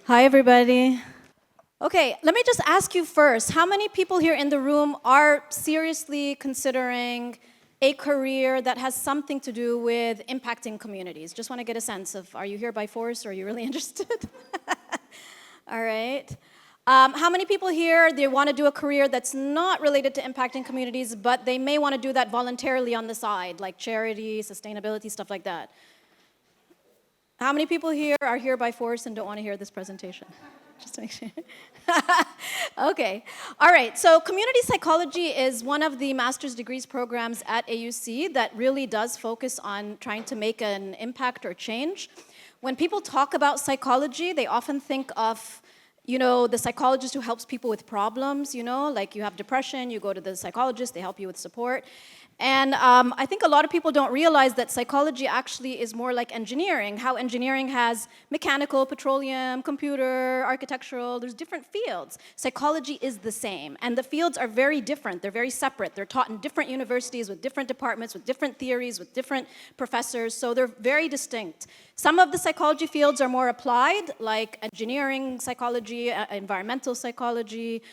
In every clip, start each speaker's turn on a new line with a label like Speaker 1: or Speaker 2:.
Speaker 1: Hi, everybody. Okay, let me just ask you first, how many people here in the room are seriously considering a career that has something to do with impacting communities? Just want to get a sense of, are you here by force or are you really interested? All right. How many people here, they want to do a career that's not related to impacting communities, but they may want to do that voluntarily on the side, like charity, sustainability, stuff like that? How many people here are here by force and don't want to hear this presentation? Just to make sure. Okay. All right. So community psychology is one of the master's degrees programs at AUC that really does focus on trying to make an impact or change. When people talk about psychology, they often think of the psychologist who helps people with problems, like you have depression, you go to the psychologist, they help you with support. And I think a lot of people don't realize that psychology actually is more like engineering, how engineering has mechanical, petroleum, computer, architectural, there's different fields. Psychology is the same, and the fields are very different, they're very separate. They're taught in different universities with different departments, with different theories, with different professors, so they're very distinct. Some of the psychology fields are more applied, like engineering psychology, environmental psychology,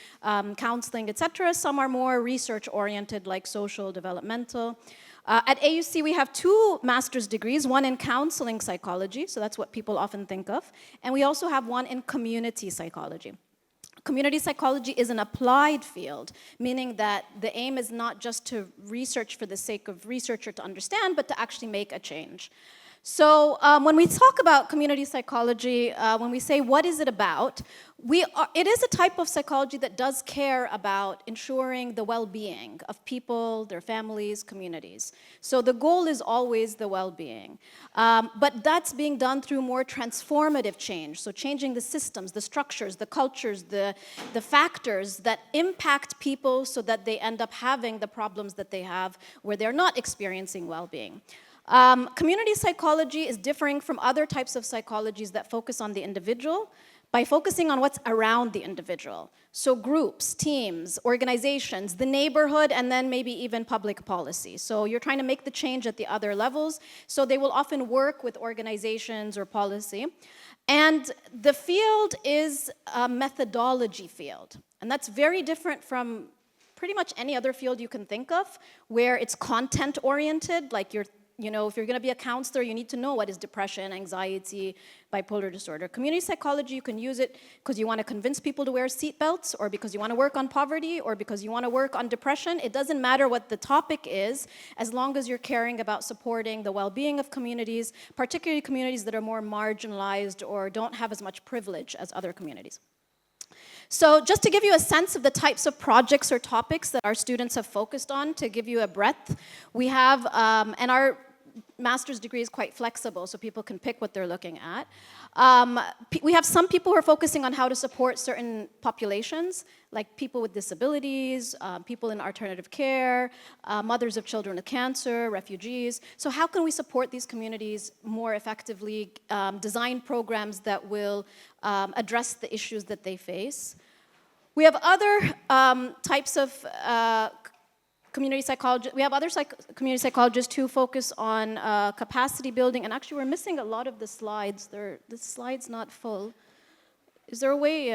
Speaker 1: counseling, etc. Some are more research-oriented, like social developmental. At AUC, we have two master's degrees, one in counseling psychology, so that's what people often think of, and we also have one in community psychology. Community psychology is an applied field, meaning that the aim is not just to research for the sake of research or to understand, but to actually make a change. So when we talk about community psychology, when we say what is it about, it is a type of psychology that does care about ensuring the well-being of people, their families, communities. So the goal is always the well-being. But that's being done through more transformative change, so changing the systems, the structures, the cultures, the factors that impact people so that they end up having the problems that they have where they're not experiencing well-being. Community psychology is differing from other types of psychologies that focus on the individual by focusing on what's around the individual. So groups, teams, organizations, the neighborhood, and then maybe even public policy. So you're trying to make the change at the other levels, so they will often work with organizations or policy. And the field is a methodology field, and that's very different from pretty much any other field you can think of, where it's content-oriented, like if you're going to be a counselor, you need to know what is depression, anxiety, bipolar disorder. Community psychology, you can use it because you want to convince people to wear seatbelts, or because you want to work on poverty, or because you want to work on depression. It doesn't matter what the topic is, as long as you're caring about supporting the well-being of communities, particularly communities that are more marginalized or don't have as much privilege as other communities. So just to give you a sense of the types of projects or topics that our students have focused on, to give you a breadth, we have, and our master's degree is quite flexible, so people can pick what they're looking at. We have some people who are focusing on how to support certain populations, like people with disabilities, people in alternative care, mothers of children with cancer, refugees. So how can we support these communities more effectively, design programs that will address the issues that they face? We have other types of community psychology. We have other community psychologists who focus on capacity building, and actually we're missing a lot of the slides. The slide's not full. Is there a way,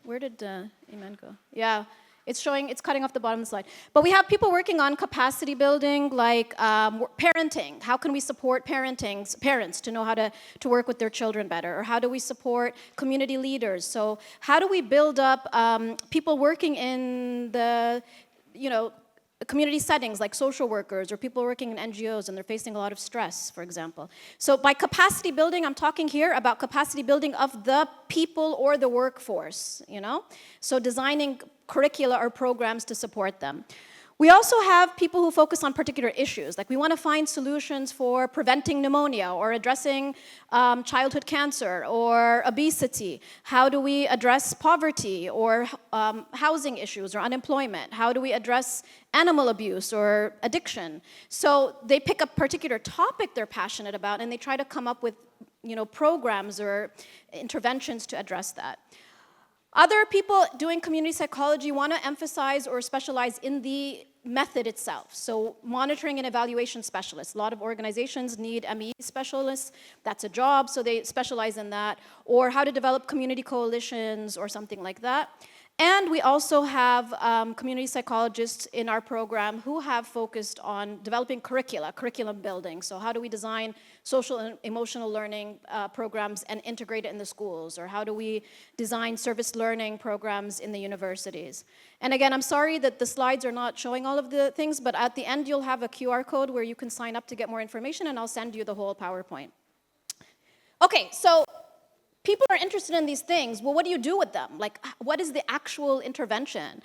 Speaker 1: where did Iman go? Yeah, it's cutting off the bottom of the slide. But we have people working on capacity building, like parenting. How can we support parents to know how to work with their children better? Or how do we support community leaders? So how do we build up people working in the community settings, like social workers or people working in NGOs and they're facing a lot of stress, for example. So by capacity building, I'm talking here about capacity building of the people or the workforce, So designing curricula or programs to support them. We also have people who focus on particular issues, like we want to find solutions for preventing pneumonia or addressing childhood cancer or obesity. How do we address poverty or housing issues or unemployment? How do we address animal abuse or addiction? So they pick a particular topic they're passionate about and they try to come up with programs or interventions to address that. Other people doing community psychology want to emphasize or specialize in the method itself. So monitoring and evaluation specialists. A lot of organizations need ME specialists. That's a job, so they specialize in that. Or how to develop community coalitions or something like that. And we also have community psychologists in our program who have focused on developing curriculum building. So how do we design social and emotional learning programs and integrate it in the schools? Or how do we design service learning programs in the universities? And again, I'm sorry that the slides are not showing all of the things, but at the end you'll have a QR code where you can sign up to get more information, and I'll send you the whole PowerPoint. Okay, so people are interested in these things. Well, what do you do with them? Like, what is the actual intervention?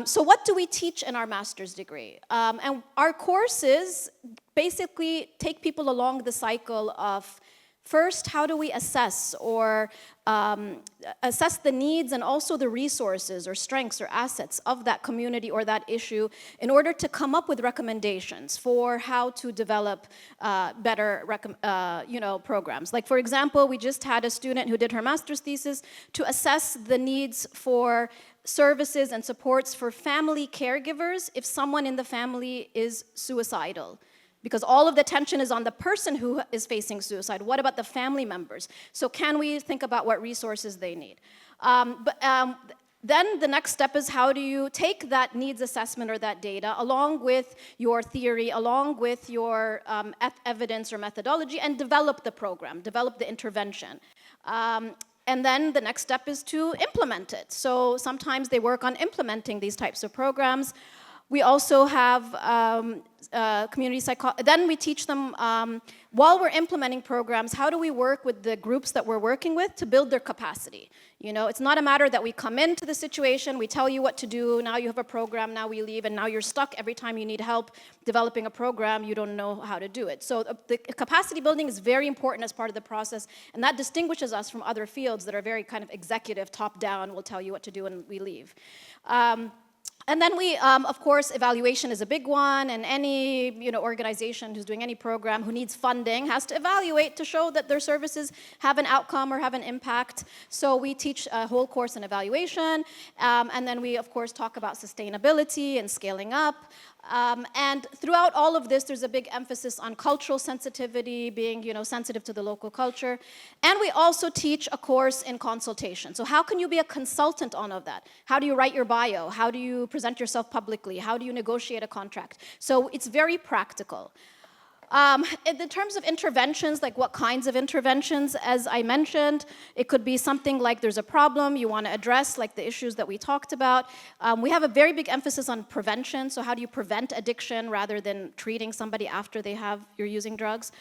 Speaker 1: So what do we teach in our master's degree? And our courses basically take people along the cycle of, first, how do we assess or assess the needs and also the resources or strengths or assets of that community or that issue in order to come up with recommendations for how to develop better programs. Like, for example, we just had a student who did her master's thesis to assess the needs for services and supports for family caregivers if someone in the family is suicidal. Because all of the attention is on the person who is facing suicide. What about the family members? So can we think about what resources they need? Then the next step is, how do you take that needs assessment or that data along with your theory, along with your evidence or methodology, and develop the program, develop the intervention. And then the next step is to implement it. So sometimes they work on implementing these types of programs. We also have community psychology. Then we teach them, while we're implementing programs, how do we work with the groups that we're working with to build their capacity? You know, it's not a matter that we come into the situation, we tell you what to do, now you have a program, now we leave, and now you're stuck every time you need help developing a program, you don't know how to do it. So the capacity building is very important as part of the process, and that distinguishes us from other fields that are very kind of executive, top-down, we'll tell you what to do and we leave. And then we, of course, evaluation is a big one, and any organization who's doing any program who needs funding has to evaluate to show that their services have an outcome or have an impact. So we teach a whole course in evaluation, and then we, of course, talk about sustainability and scaling up. And throughout all of this, there's a big emphasis on cultural sensitivity, being sensitive to the local culture. And we also teach a course in consultation. So how can you be a consultant on all of that? How do you write your bio? How do you present yourself publicly? How do you negotiate a contract? So it's very practical. In terms of interventions, like what kinds of interventions, as I mentioned, it could be something like there's a problem you want to address, like the issues that we talked about. We have a very big emphasis on prevention, so how do you prevent addiction rather than treating somebody after you're using drugs.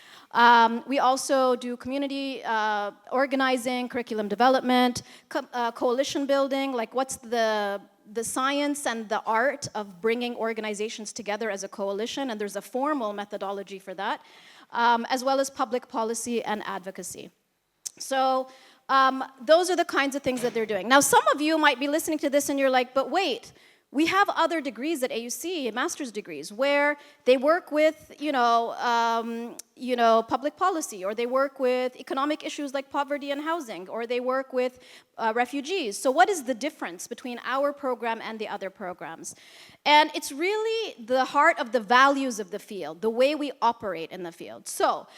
Speaker 1: We also do community organizing, curriculum development, coalition building, like what's the science and the art of bringing organizations together as a coalition, and there's a formal methodology for that, as well as public policy and advocacy. So those are the kinds of things that they're doing. Now, some of you might be listening to this and you're like, but wait, we have other degrees at AUC, master's degrees, where they work with, public policy, or they work with economic issues like poverty and housing, or they work with refugees. So what is the difference between our program and the other programs? And it's really the heart of the values of the field, the way we operate in the field. So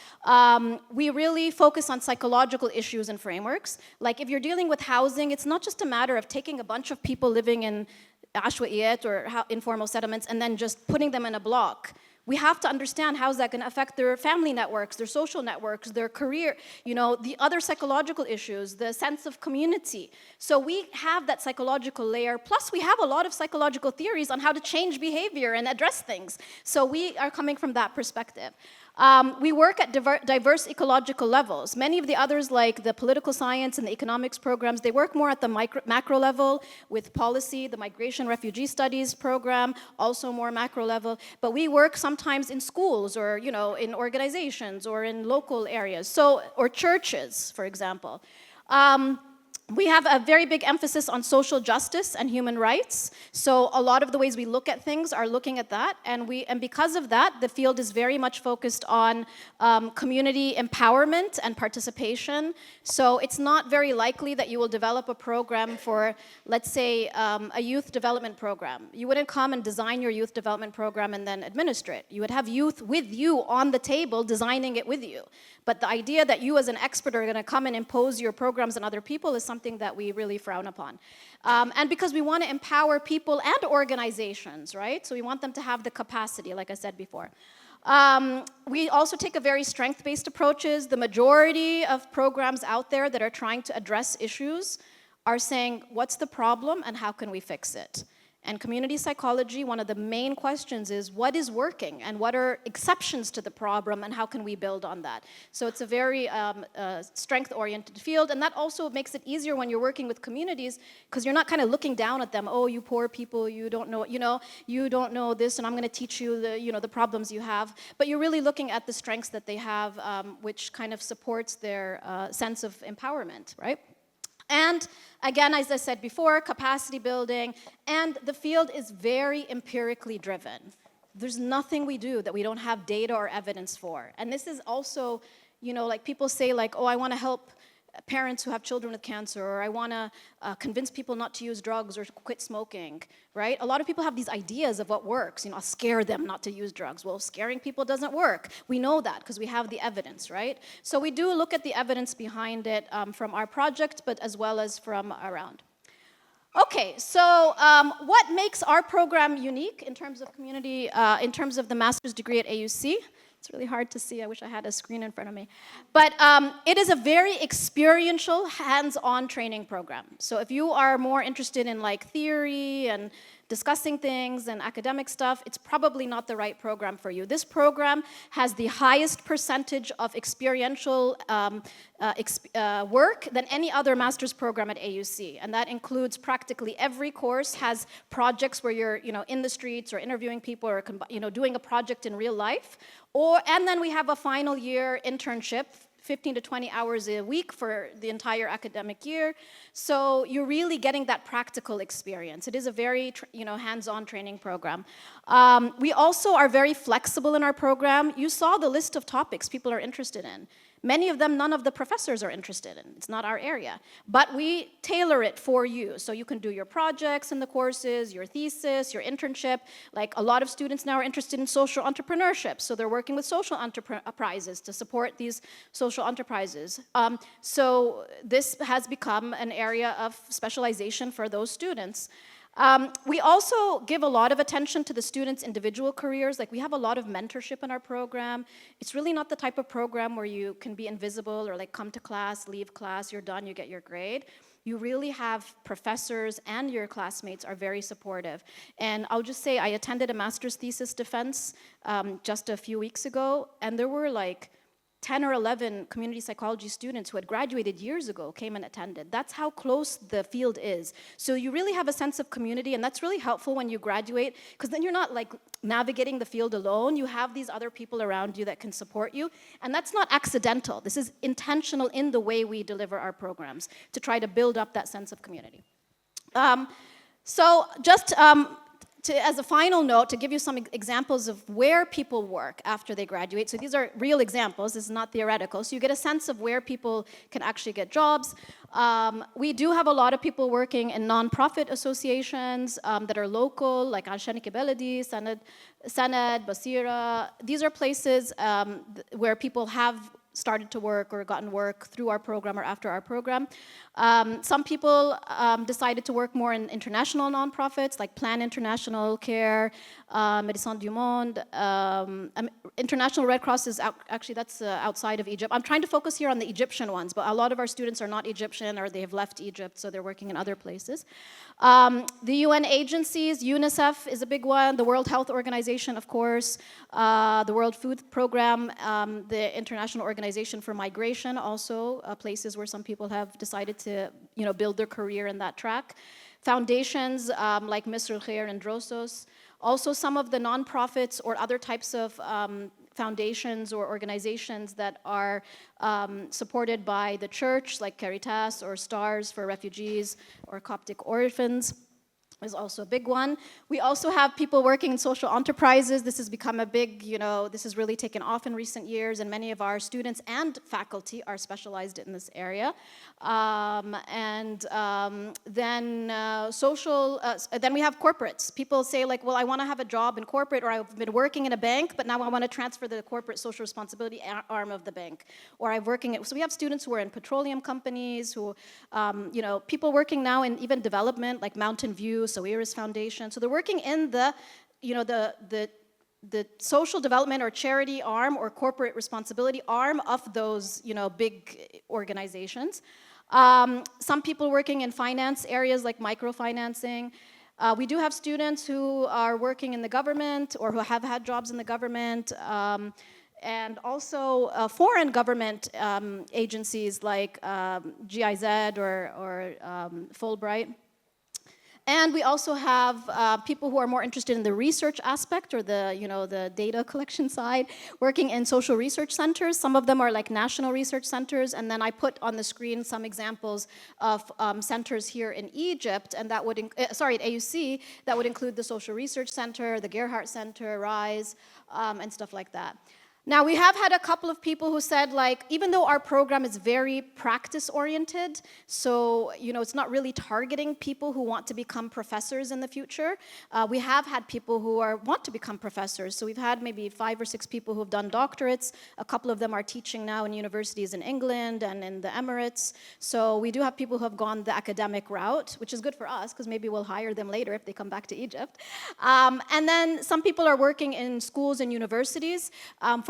Speaker 1: we really focus on psychological issues and frameworks. Like if you're dealing with housing, it's not just a matter of taking a bunch of people living in ashwaiyat or informal settlements and then just putting them in a block. We have to understand how is that going to affect their family networks, their social networks, their career, the other psychological issues, the sense of community. So we have that psychological layer, plus we have a lot of psychological theories on how to change behavior and address things. So we are coming from that perspective. We work at diverse ecological levels. Many of the others, like the political science and the economics programs, they work more at the macro level with policy, the migration refugee studies program, also more macro level. But we work sometimes in schools or in organizations or in local areas, or churches, for example. We have a very big emphasis on social justice and human rights. So a lot of the ways we look at things are looking at that. And because of that, the field is very much focused on community empowerment and participation. So it's not very likely that you will develop a program for, let's say, a youth development program. You wouldn't come and design your youth development program and then administer it. You would have youth with you on the table designing it with you. But the idea that you as an expert are going to come and impose your programs on other people is something that we really frown upon. And because we want to empower people and organizations, right? So we want them to have the capacity, like I said before. We also take a very strength-based approaches. The majority of programs out there that are trying to address issues are saying, what's the problem and how can we fix it? And community psychology, one of the main questions is what is working and what are exceptions to the problem and how can we build on that? So it's a very strength-oriented field, and that also makes it easier when you're working with communities because you're not kind of looking down at them, oh, you poor people, you don't know, you don't know this and I'm going to teach you the problems you have. But you're really looking at the strengths that they have, which kind of supports their sense of empowerment, right? And again, as I said before, capacity building, and the field is very empirically driven. There's nothing we do that we don't have data or evidence for. And this is also, like people say like, oh, I want to help parents who have children with cancer, or I want to convince people not to use drugs or quit smoking, right? A lot of people have these ideas of what works, I'll scare them not to use drugs. Well, scaring people doesn't work. We know that because we have the evidence, right? So we do look at the evidence behind it from our project, but as well as from around. Okay, so what makes our program unique in terms of community, in terms of the master's degree at AUC? It's really hard to see. I wish I had a screen in front of me. But it is a very experiential, hands-on training program. So if you are more interested in like theory and discussing things and academic stuff, it's probably not the right program for you. This program has the highest percentage of experiential work than any other master's program at AUC. And that includes practically every course has projects where you're in the streets or interviewing people or doing a project in real life. And then we have a final year internship, 15 to 20 hours a week for the entire academic year. So you're really getting that practical experience. It is a very hands-on training program. We also are very flexible in our program. You saw the list of topics people are interested in. Many of them, none of the professors are interested in. It's not our area. But we tailor it for you. So you can do your projects in the courses, your thesis, your internship. Like a lot of students now are interested in social entrepreneurship. So they're working with social enterprises to support these social enterprises. So this has become an area of specialization for those students. We also give a lot of attention to the students' individual careers. Like we have a lot of mentorship in our program. It's really not the type of program where you can be invisible or like come to class, leave class, you're done, you get your grade. You really have professors and your classmates are very supportive. And I'll just say I attended a master's thesis defense just a few weeks ago, and there were like 10 or 11 community psychology students who had graduated years ago came and attended. That's how close the field is. So you really have a sense of community, and that's really helpful when you graduate, because then you're not like navigating the field alone. You have these other people around you that can support you, and that's not accidental. This is intentional in the way we deliver our programs to try to build up that sense of community. So just as a final note, to give you some examples of where people work after they graduate. So these are real examples, this is not theoretical. So you get a sense of where people can actually get jobs. We do have a lot of people working in nonprofit associations that are local, like Anshan Kibeledi, Sanad, Basira. These are places where people have started to work or gotten work through our program or after our program. Some people decided to work more in international nonprofits like Plan International, CARE, Médecins du Monde. International Red Cross is actually that's outside of Egypt. I'm trying to focus here on the Egyptian ones, but a lot of our students are not Egyptian or they have left Egypt, so they're working in other places. The UN agencies, UNICEF is a big one, the World Health Organization, of course, the World Food Program, the International Organization for Migration, also places where some people have decided to build their career in that track. Foundations like Misr Khair and Drosos. Also some of the nonprofits or other types of foundations or organizations that are supported by the church, like Caritas or Stars for Refugees or Coptic Orphans is also a big one. We also have people working in social enterprises. This has become a big, this has really taken off in recent years, and many of our students and faculty are specialized in this area. Then we have corporates. People say like, well, I want to have a job in corporate, or I've been working in a bank, but now I want to transfer the corporate social responsibility arm of the bank. Or I'm working at, so we have students who are in petroleum companies, who, people working now in even development, like Mountain View, Sawiris Foundation. So they're working in the social development or charity arm or corporate responsibility arm of those, big organizations. Some people working in finance areas like microfinancing. We do have students who are working in the government or who have had jobs in the government, and also foreign government agencies like GIZ or Fulbright. And we also have people who are more interested in the research aspect or the data collection side, working in social research centers. Some of them are like national research centers, and then I put on the screen some examples of centers here in Egypt, and that would, at AUC, that would include the Social Research Center, the Gerhardt Center, RISE, and stuff like that. Now, we have had a couple of people who said, like, even though our program is very practice-oriented, so, it's not really targeting people who want to become professors in the future, we have had people who want to become professors. So we've had maybe 5 or 6 people who have done doctorates. A couple of them are teaching now in universities in England and in the Emirates. So we do have people who have gone the academic route, which is good for us, because maybe we'll hire them later if they come back to Egypt. And then some people are working in schools and universities,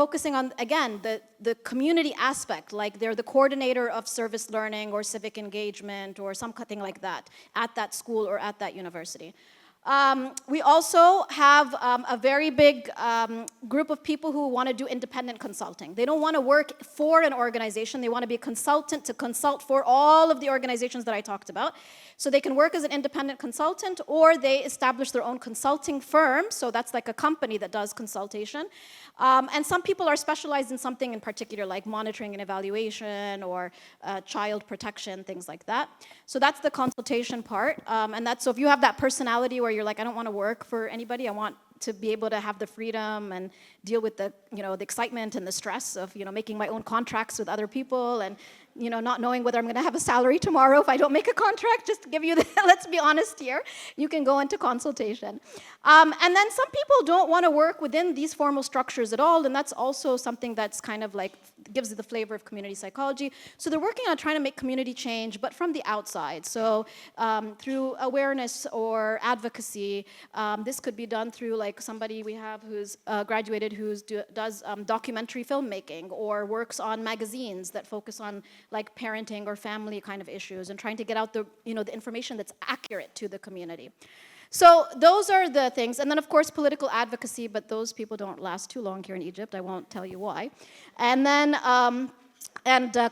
Speaker 1: focusing on, again, the community aspect, like they're the coordinator of service learning or civic engagement or something like that at that school or at that university. We also have a very big group of people who want to do independent consulting. They don't want to work for an organization. They want to be a consultant to consult for all of the organizations that I talked about. So they can work as an independent consultant, or they establish their own consulting firm. So that's like a company that does consultation. And some people are specialized in something in particular, like monitoring and evaluation or child protection, things like that. So that's the consultation part. And that's, so if you have that personality where you're like, I don't want to work for anybody, I want to be able to have the freedom and deal with the, the excitement and the stress of, making my own contracts with other people and, not knowing whether I'm going to have a salary tomorrow if I don't make a contract, just to give you the, let's be honest here, you can go into consultation. And then some people don't want to work within these formal structures at all, and that's also something that's kind of like, gives it the flavor of community psychology. So they're working on trying to make community change, but from the outside. So through awareness or advocacy, this could be done through like somebody we have who's graduated who's does documentary filmmaking or works on magazines that focus on like parenting or family kind of issues and trying to get out the, the information that's accurate to the community. So those are the things. And then, of course, political advocacy, but those people don't last too long here in Egypt. I won't tell you why. And then,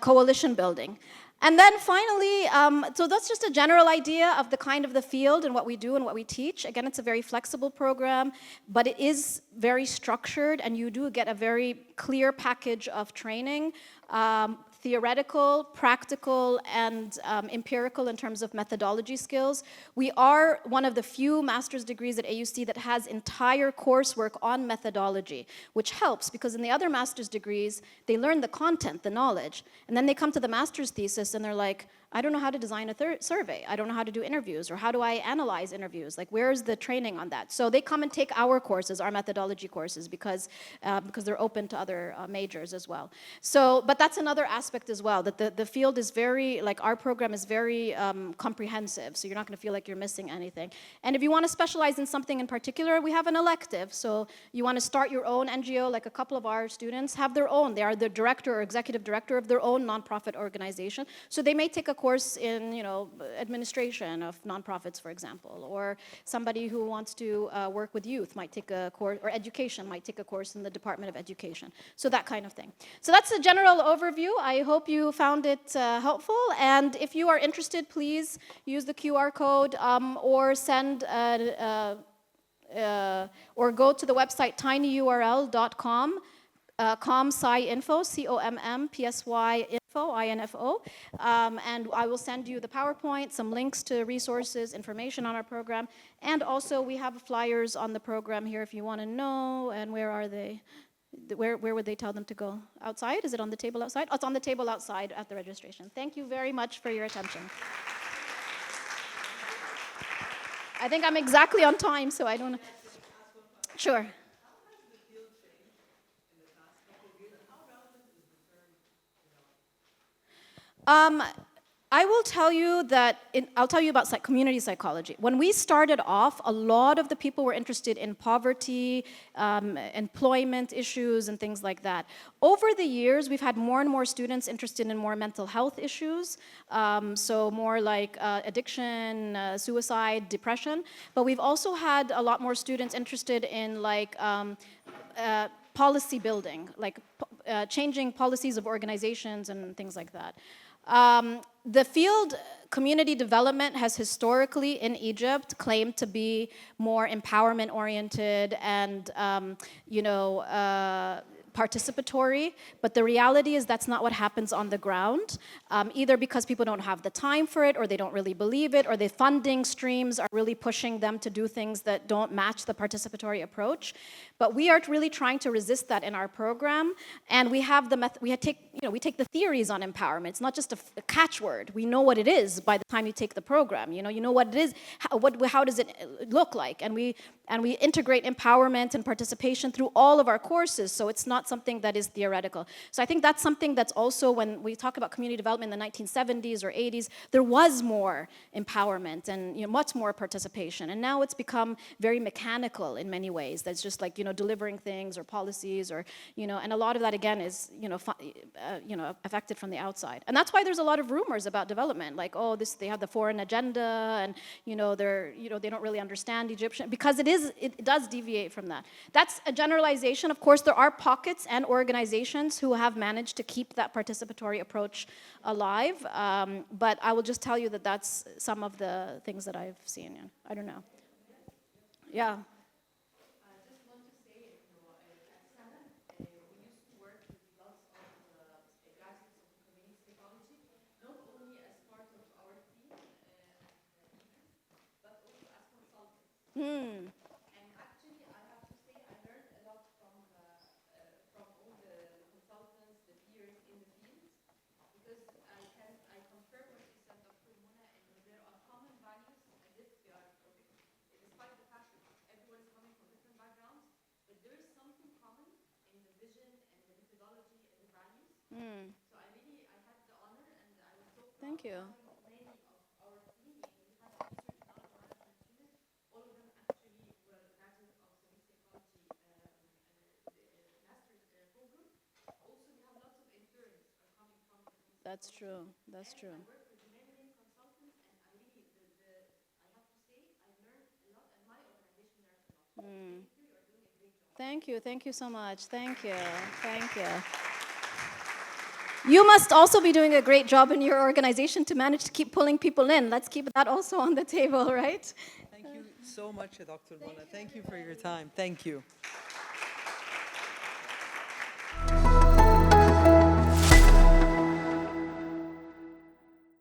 Speaker 1: coalition building. And then finally, so that's just a general idea of the kind of the field and what we do and what we teach. Again, it's a very flexible program, but it is very structured, and you do get a very clear package of training, theoretical, practical, and empirical in terms of methodology skills. We are one of the few master's degrees at AUC that has entire coursework on methodology, which helps because in the other master's degrees, they learn the content, the knowledge, and then they come to the master's thesis and they're like, I don't know how to design a survey. I don't know how to do interviews, or how do I analyze interviews? Like, where's the training on that? So they come and take our courses, our methodology courses, because they're open to other majors as well. So, but that's another aspect as well, that the field is very, like our program is very comprehensive, so you're not gonna feel like you're missing anything. And if you wanna specialize in something in particular, we have an elective. So you wanna start your own NGO, like a couple of our students have their own. They are the director or executive director of their own nonprofit organization. So they may take a course in, administration of nonprofits, for example, or somebody who wants to work with youth might take a course, or education might take a course in the Department of Education. So that kind of thing. So that's a general overview. I hope you found it helpful, and if you are interested, please use the QR code or send or go to the website tinyurl.com CommPsyInfo, COMMPSY info, and I will send you the PowerPoint, some links to resources, information on our program, and also we have flyers on the program here if you want to know. And where are they? Where would they tell them to go? Outside? Is it on the table outside? Oh, it's on the table outside at the registration. Thank you very much for your attention. I think I'm exactly on time, so I don't. Sure. I will tell you that, I'll tell you about community psychology. When we started off, a lot of the people were interested in poverty, employment issues, and things like that. Over the years, we've had more and more students interested in more mental health issues, so more like addiction, suicide, depression. But we've also had a lot more students interested in like policy building, like changing policies of organizations and things like that. The field community development has historically in Egypt claimed to be more empowerment oriented and participatory, but the reality is that's not what happens on the ground, either because people don't have the time for it, or they don't really believe it, or the funding streams are really pushing them to do things that don't match the participatory approach. But we are really trying to resist that in our program, and we have the we take the theories on empowerment. It's not just a catchword. We know what it is by the time you take the program. You know what it is. How does it look like? And we integrate empowerment and participation through all of our courses, so it's not something that is theoretical. So I think that's something that's also, when we talk about community development in the 1970s or 80s, there was more empowerment and much more participation. And now it's become very mechanical in many ways. That's just like delivering things or policies, or and a lot of that again is affected from the outside. And that's why there's a lot of rumors about development, like they have the foreign agenda, and they don't really understand Egyptian, because it does deviate from that. That's a generalization. Of course, there are pockets and organizations who have managed to keep that participatory approach alive, but I will just tell you that that's some of the things that I've seen. I don't know. Yeah. Hmm. Mm. Thank you. That's true. That's true. Mm. Thank you. Thank you so much. Thank you. Thank you. You must also be doing a great job in your organization to manage to keep pulling people in. Let's keep that also on the table, right?
Speaker 2: Thank you so much, Dr. Mona. Thank you for your time. Thank you.